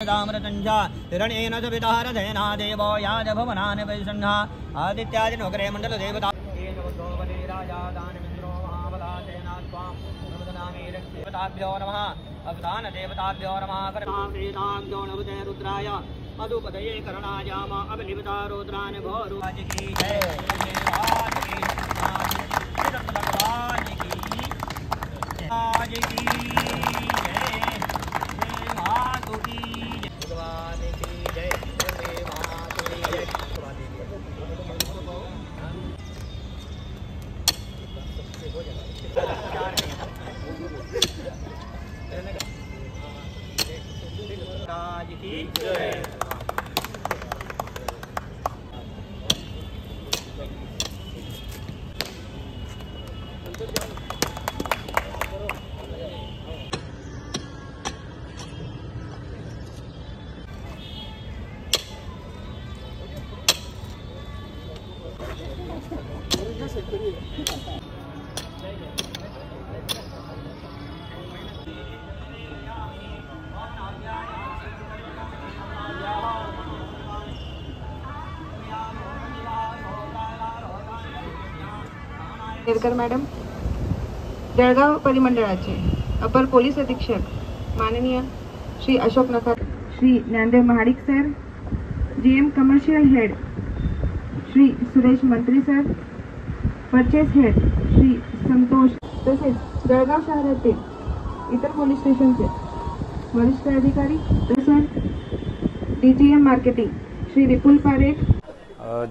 दामृतंजा हिरण्येन च विदारधेना देवो याजभवनानि वैषण्णा आदित्यादिनोकरे मण्डलदेवता देवताभ्यो नमः अवधानदेवताभ्यो नमः कर्मावेदाभ्यो नमते रुद्राय मधुपतये करणायाम अवलिवता रुद्रान् भोरुराज की जय आज की आज की जय केरकर मॅडम, जळगाव परिमंडळाचे अपर पोलीस अधीक्षक माननीय Shri Ashok Nakar, Shri Dnyandev Mahadik sir, GM commercial head Shri Suresh Mantri sir, purchase head Shri Santosh, तसेच जळगाव शहरातील इतर पोलीस स्टेशनचे वरिष्ठ अधिकारी तसेच डीजीएम मार्केटिंग श्री विपुल पारेख,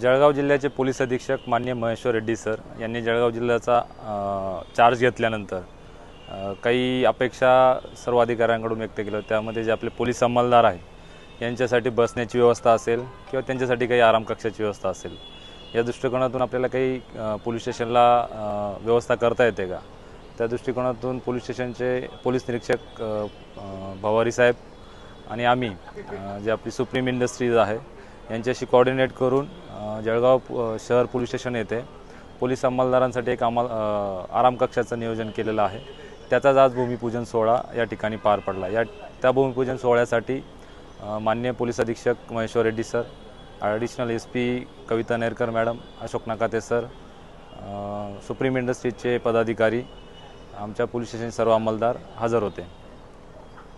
जळगाव जिल्ह्याचे पोलीस अधीक्षक माननीय महेश्वर रेड्डी सर यांनी जळगाव जिल्ह्याचा चार्ज घेतल्यानंतर काही अपेक्षा सर्व अधिकाऱ्यांकडून व्यक्त केल्या. त्यामध्ये जे आपले पोलीस अंमलदार आहे यांच्यासाठी बसण्याची व्यवस्था असेल किंवा त्यांच्यासाठी काही आराम कक्षाची व्यवस्था असेल, या दृष्टिकोनातून आपल्याला काही पोलीस स्टेशनला व्यवस्था करता येते का, त्या दृष्टिकोनातून पोलीस स्टेशनचे पोलीस निरीक्षक भवारी साहेब आणि आम्ही जे आपली सुप्रीम इंडस्ट्रीज आहे यांच्याशी कोऑर्डिनेट करून जळगाव शहर पोलीस स्टेशन येथे पोलीस अंमलदारांसाठी एक आराम कक्षाचं नियोजन केलेलं आहे. त्याचाच आज भूमिपूजन सोहळा या ठिकाणी पार पडला. त्या भूमिपूजन सोहळ्यासाठी माननीय पोलीस अधीक्षक Maheshwar Reddy sir, additional SP Kavita Nerkar madam, Ashok Nakate sir, Supreme इंडस्ट्रीजचे पदाधिकारी, आमच्या पोलीस स्टेशन सर्व अंमलदार हजर होते.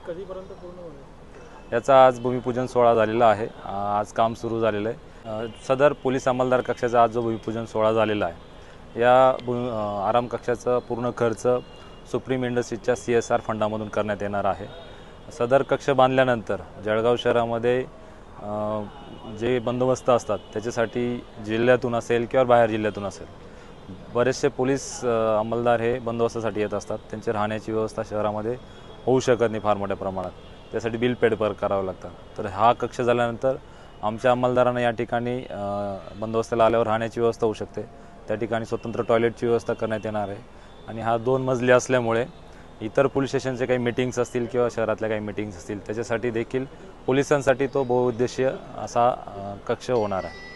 कधीपर्यंत पूर्ण होईल याचा आज भूमिपूजन सोहळा झालेला आहे. आज काम सुरू झालेलं आहे. सदर पोलीस अंमलदार कक्षाचा आज जो भूमिपूजन सोहळा झालेला आहे, या आराम कक्षाचा पूर्ण खर्च सुप्रीम इंडस्ट्रीजच्या CSR फंडामधून करण्यात येणार आहे. सदर कक्ष बांधल्यानंतर जळगाव शहरामध्ये जे बंदोबस्त असतात त्याच्यासाठी जिल्ह्यातून असेल किंवा बाहेर जिल्ह्यातून असेल बरेचसे पोलीस अंमलदार हे बंदोबस्तासाठी येत असतात. त्यांची राहण्याची व्यवस्था शहरामध्ये होऊ शकत नाही फार मोठ्या प्रमाणात, त्यासाठी बिल पेड करावं लागतं. तर हा कक्ष झाल्यानंतर आमच्या अंमलदारांना या ठिकाणी बंदोबस्ताला आल्यावर राहण्याची व्यवस्था होऊ शकते. त्या ठिकाणी स्वतंत्र टॉयलेटची व्यवस्था करण्यात येणार आहे. आणि हा 2 मजली असल्यामुळे इतर पोलीस स्टेशनचे काही मीटिंग्स असतील किंवा शहरातल्या काही मीटिंग्स असतील त्याच्यासाठी देखील पोलिसांसाठी तो बहुउद्देशीय असा कक्ष होणार आहे.